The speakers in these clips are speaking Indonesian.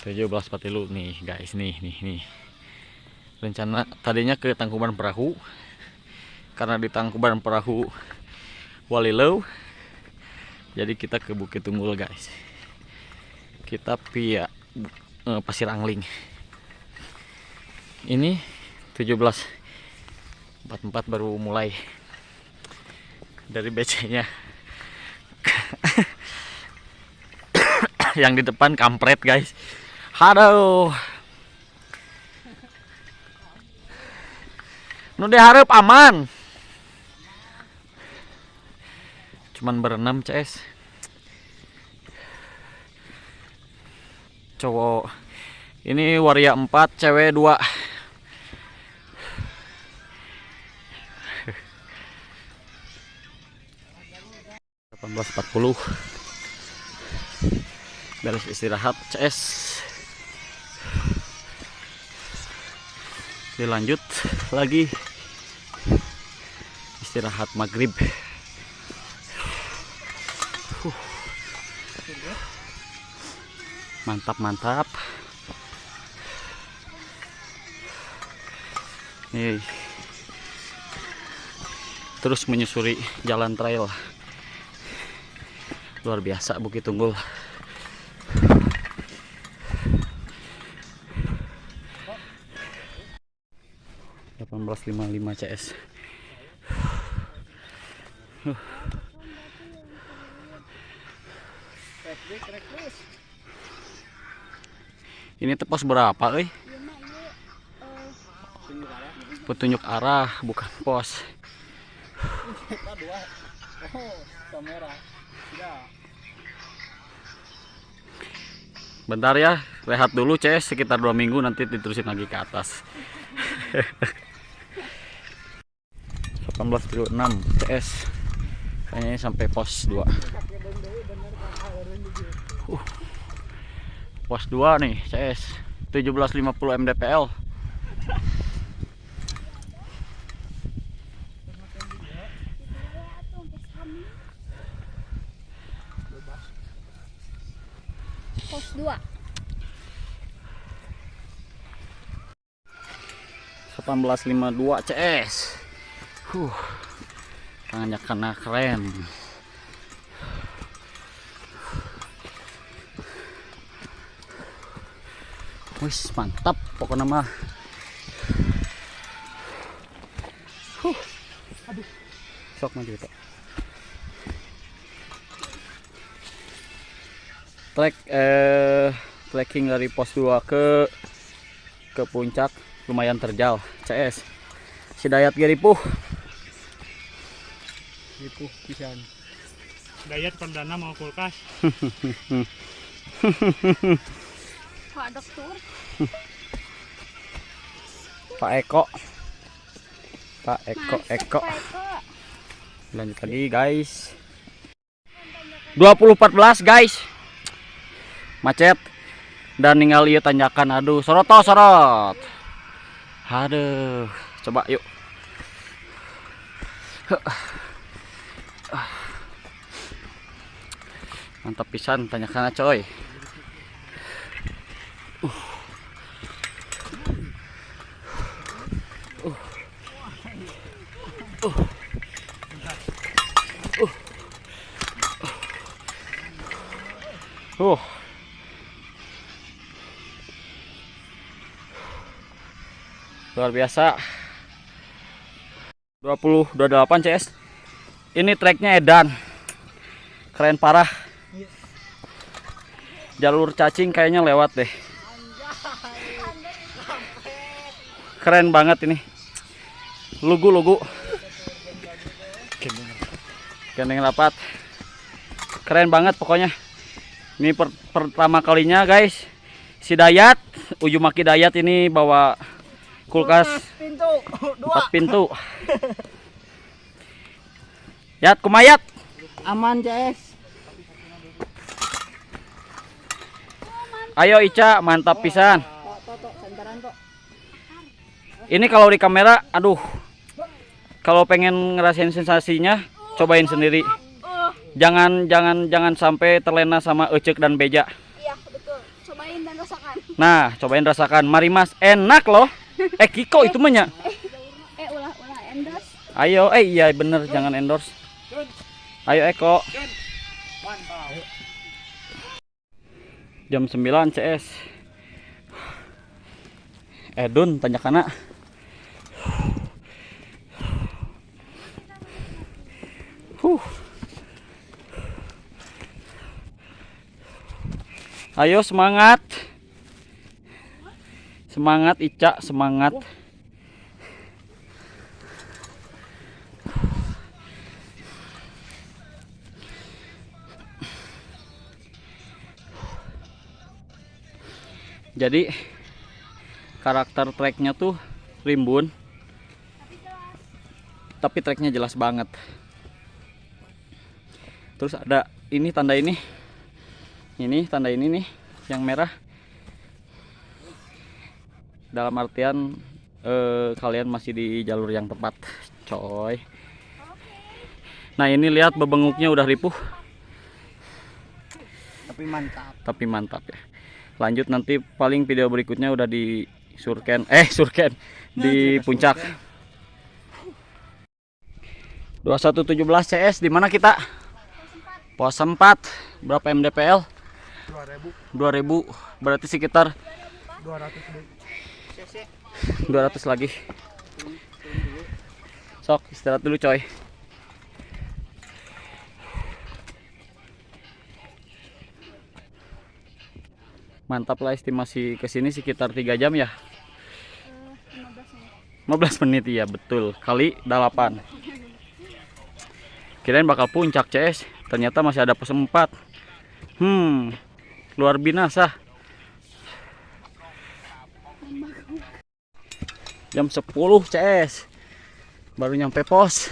17.40 nih guys, nih. Rencana tadinya ke Tangkuban Perahu, karena di Tangkuban Perahu Walilau, jadi kita ke Bukit Tunggul guys. Kita via Pasir Angling. Ini 17.44 baru mulai dari BC-nya. Yang di depan kampret guys. Aduh. Nu diharap aman. Cuman berenam CS. Cowok. Ini waria 4, cewek 2. (18.40) beres istirahat CS. Dilanjut lagi istirahat maghrib. Mantap. Nih, terus menyusuri jalan trail luar biasa Bukit Tunggul. (18.55) CS. Ini tepos berapa euy? Petunjuk arah bukan pos. Bentar ya, rehat dulu CS sekitar 2 minggu, nanti diterusin lagi ke atas. 18.36 CS. Kayaknya sampai pos 2. Pos 2 nih CS. 17.50 mdpl. Pos 2. 18.52 CS. Tangannya kena keren. Wis mantap pokoknya mah. Aduh. Sok maju Pak. Trekking dari pos 2 ke puncak lumayan terjal CS. Si Dayat geripuh. Ripuh pisan. Dayat perdana mau kulkas. Pak Dokter. Pak Eko. Lanjut lagi guys. 2014 guys. Macet. Dan ninggal ieu tanjakan, aduh, sorot. Aduh, coba yuk. Mantap pisan tanjakan coy. Luar biasa. 28 CS. Ini treknya edan. Keren parah. Jalur cacing kayaknya lewat deh. Keren banget ini. Lugu. Gendeng rapat. Keren banget pokoknya. Ini pertama kalinya guys. Si Dayat, Ujumaki Dayat ini bawa kulkas 4 pintu. Yat kumayat. Aman CS. Ayo Ica, mantap pisan. Ini kalau di kamera, aduh. Kalau pengen ngerasain sensasinya, cobain sendiri. Jangan sampai terlena sama Ecek dan Beja. Iya betul. Cobain dan rasakan. Nah, cobain rasakan. Mari Mas, enak loh. Kiko itu mah nya. Ulah endorse. Ayo, iya bener, jangan endorse. Ayo Eko. Jam 9 CS. Edun tanya kana. Ayo semangat. Semangat Ica, semangat. Jadi karakter treknya tuh rimbun, tapi treknya jelas banget. Terus ada ini tanda ini tanda ini nih yang merah. Dalam artian kalian masih di jalur yang tepat, coy. Nah ini lihat bebenguknya udah ripuh, Tapi mantap. ya. Lanjut nanti paling video berikutnya udah di surken di puncak. 2117 CS di mana kita? Pos 4. Berapa mdpl? 2000. Berarti sekitar 200 lagi. Sok istirahat dulu coy. Mantap lah, estimasi kesini sekitar 3 jam ya. 15 menit ya betul, kali 8. Kirain bakal puncak CS, ternyata masih ada pos 4. Luar binasa. Jam 10 CS baru nyampe pos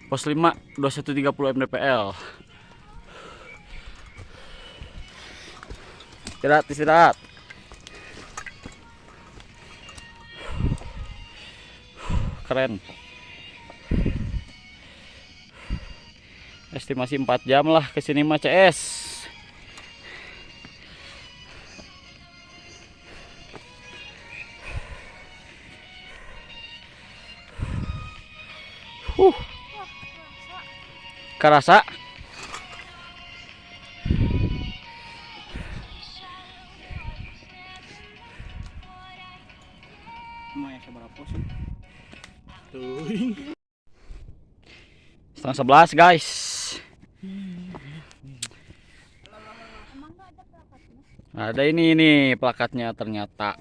5 2130 mdpl. Istirahat. Keren. Estimasi 4 jam lah kesini mah CS. Kerasa. Setengah 11 guys. Ada ini plakatnya ternyata.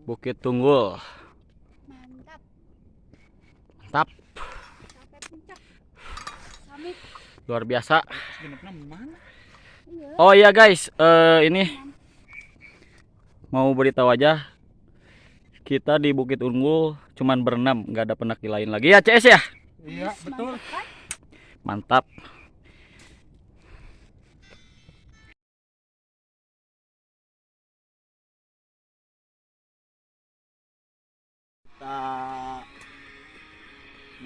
Bukit Tunggul. Mantap. Luar biasa. Oh iya guys, ini mau beritahu aja, kita di Bukit Unggul cuman berenam, nggak ada pendaki lain lagi ya CS ya. Iya betul. Mantap. Kita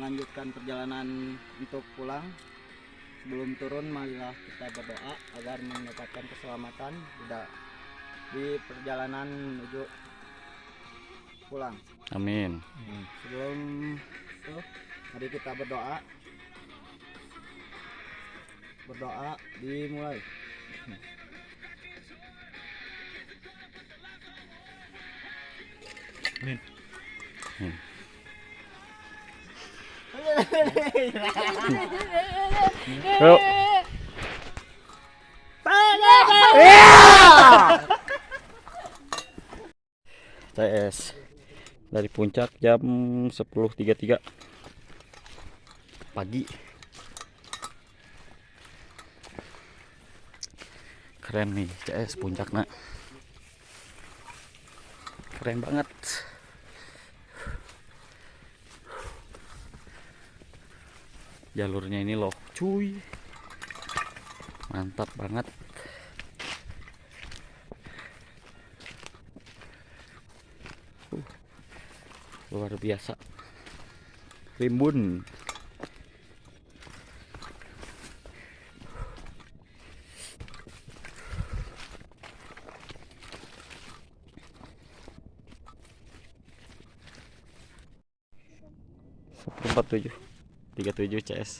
melanjutkan perjalanan untuk pulang. Sebelum turun, marilah kita berdoa agar mendapatkan keselamatan di perjalanan menuju pulang. Amin. Sebelum itu, mari kita berdoa. Dimulai. Amin. Yuk. CS dari puncak jam 10.33 pagi. Keren nih CS puncaknya. Keren banget. Jalurnya ini loh cuy, mantap banget. Luar biasa, rimbun. 47 37 CS.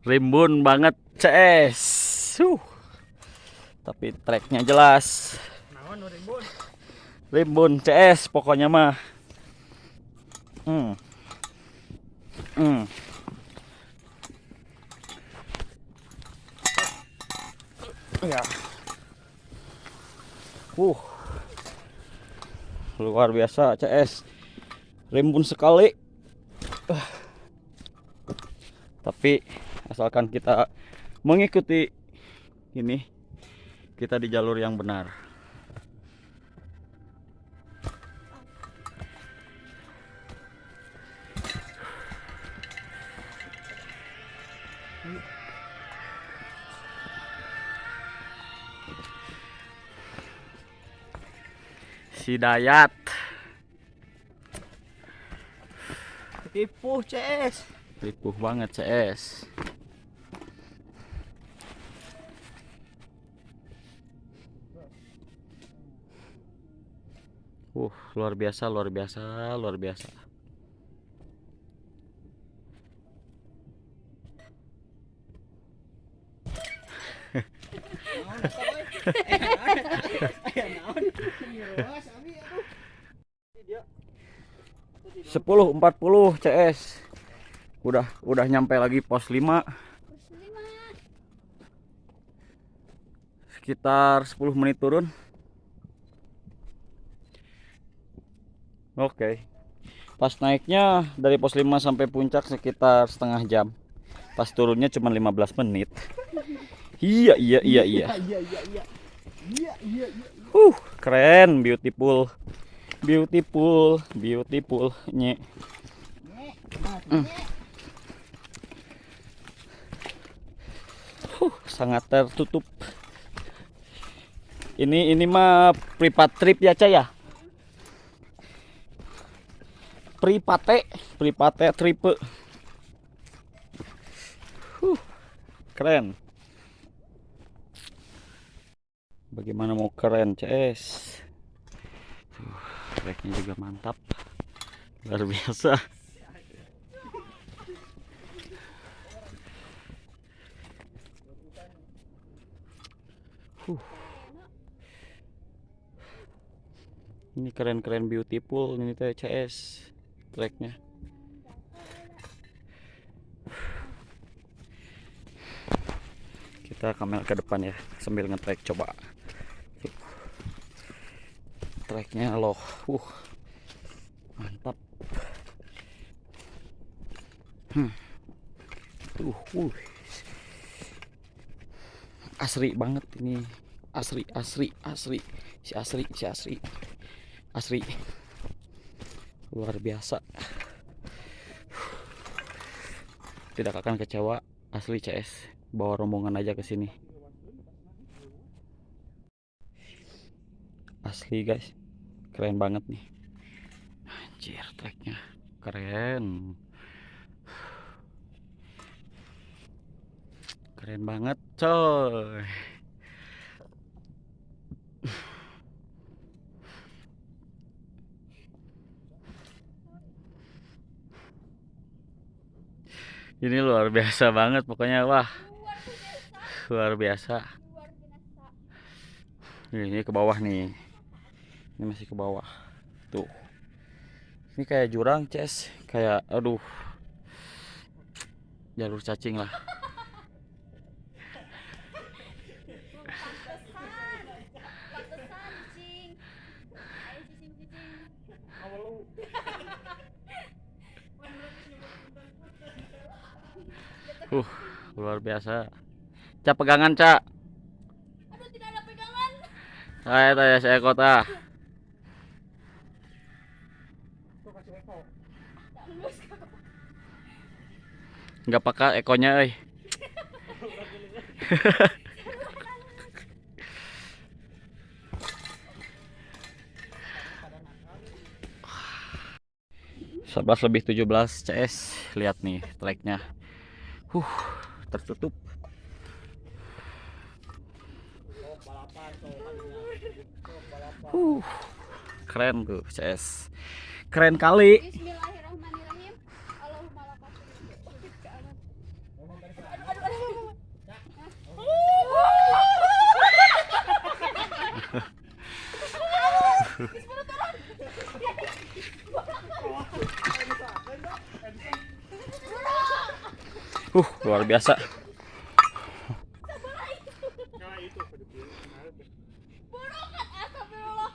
Rimbun banget CS. Tapi treknya jelas. Naon rimbun? Rimbun CS pokoknya mah. Ya. Luar biasa CS. Rimbun sekali. Tapi asalkan kita mengikuti ini, kita di jalur yang benar. Si Dayat Tipu CS. ripuh banget CS. Luar biasa, luar biasa, luar biasa. Sepuluh 40 CS. Udah nyampe lagi pos 5. Sekitar 10 menit turun. Oke. Pas naiknya dari pos 5 sampai puncak sekitar setengah jam. Pas turunnya cuma 15 menit. Iya. Keren, beautiful. Nye. Sangat tertutup. Ini mah private trip ya, Cah ya? Private trip. Keren. Bagaimana mau keren, CS? Treknya juga mantap. Luar biasa. Ini keren-keren beautiful ini teh CS treknya. Kita kamera ke depan ya sambil ngetrek coba. Treknya loh. Mantap. Asri banget ini. Asri. Asri. Luar biasa. Tidak akan kecewa asli CS. Bawa rombongan aja ke sini. Asli guys. Keren banget nih. Anjir, treknya keren. Keren banget, coy. Ini luar biasa banget pokoknya, wah. Luar biasa. Ini ke bawah nih. Ini masih ke bawah. Tuh. Ini kayak jurang, CS. Kayak aduh. Jalur cacing lah. Luar biasa. Cak pegangan, Cak. Aduh, tidak ada pegangan. Ayo tanya saya kota. Enggak pakai ekonya, euy. Sebelas lebih 17 CS. Lihat nih treknya. Tertutup. Keren tuh CS. Keren kali. Bismillahirrahmanirrahim. Allahumma lakal Luar biasa. Nah itu pada pilih kemarin deh. Astagfirullah.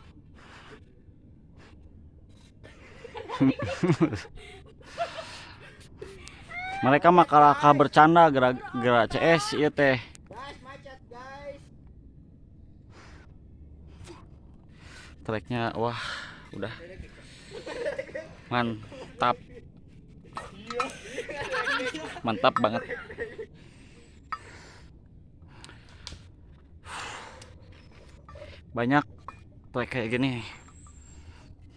Mereka mah kalaka bercanda gerak CS ieu teh. Guys, macet guys. Treknya wah, udah mantap. Mantap banget. Banyak trek kayak gini.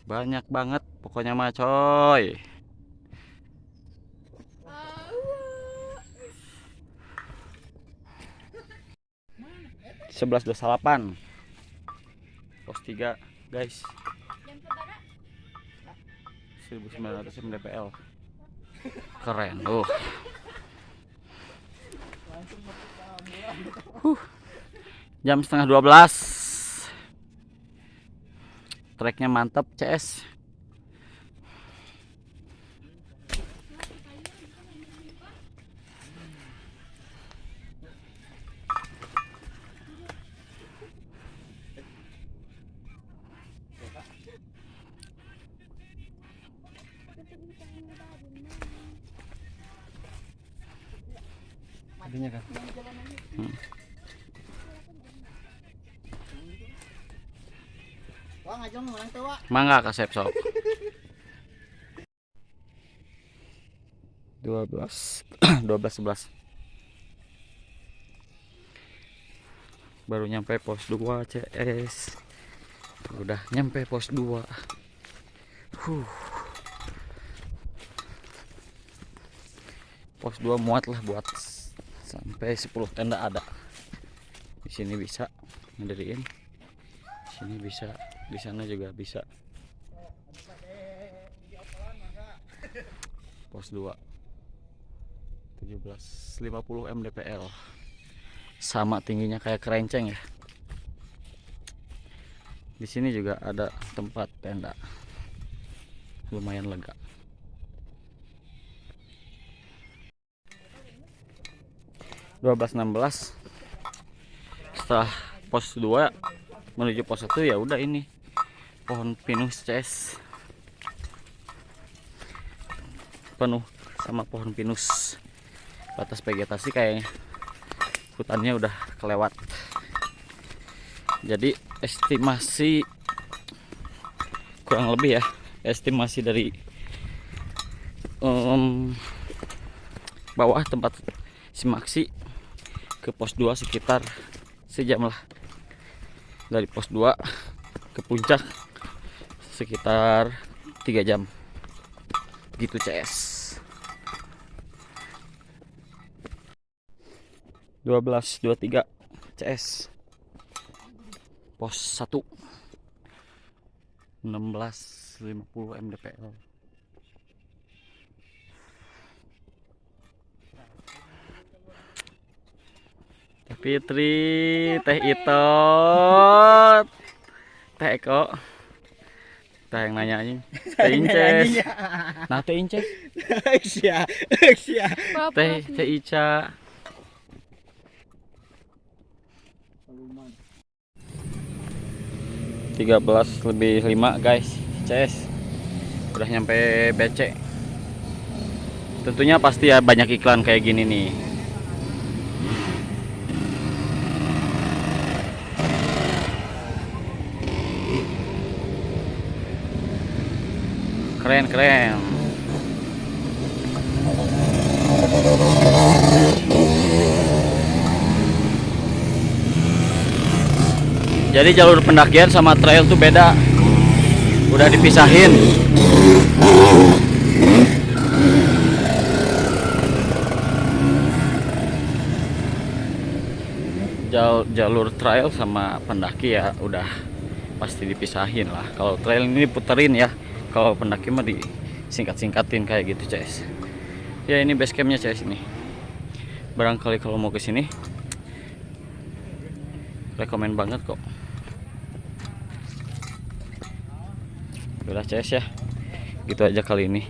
Banyak banget pokoknya mah coy. 11.28 pos 3 guys. Jam saudara 1900 mdpl. Keren tuh. Jam setengah 12. Treknya mantap CS. Adanya kan? Wah, ngajong orang tua. Mangga kasep sok. 12 11. Baru nyampe pos 2 CS. Udah nyampe pos 2. Pos 2 muat lah buat sampai 10 tenda ada. Di sini bisa ngediriin. Di sini bisa, di sana juga bisa. Pos 2 1750 mdpl. Sama tingginya kayak kerenceng ya. Di sini juga ada tempat tenda. Lumayan lega. (12.16) setelah pos 2 menuju pos 1 ya udah ini pohon pinus CS penuh sama pohon pinus. Batas vegetasi kayaknya hutannya udah kelewat. Jadi estimasi kurang lebih ya, estimasi dari bawah tempat Simaksi ke pos 2 sekitar sejam lah. Dari pos 2 ke puncak sekitar 3 jam gitu CS. 12.23 CS pos 1 1650 mdpl. Fitri, Teh Itot, Teh Eko, Teh yang nanya anjing, Teh Inces, nah Teh Inces, Teh Ica. 13:05 guys, CS udah nyampe BC. Tentunya pasti ya banyak iklan kayak gini nih. Keren keren. Jadi jalur pendakian sama trail tuh beda. Udah dipisahin. jalur trail sama pendaki ya udah pasti dipisahin lah. Kalau trail ini diputerin ya, kalau pendaki mah disingkat-singkatin kayak gitu CS. Ya ini base campnya CS ini. Barangkali kalau mau ke sini rekomen banget kok. Udah CS ya, gitu aja kali ini.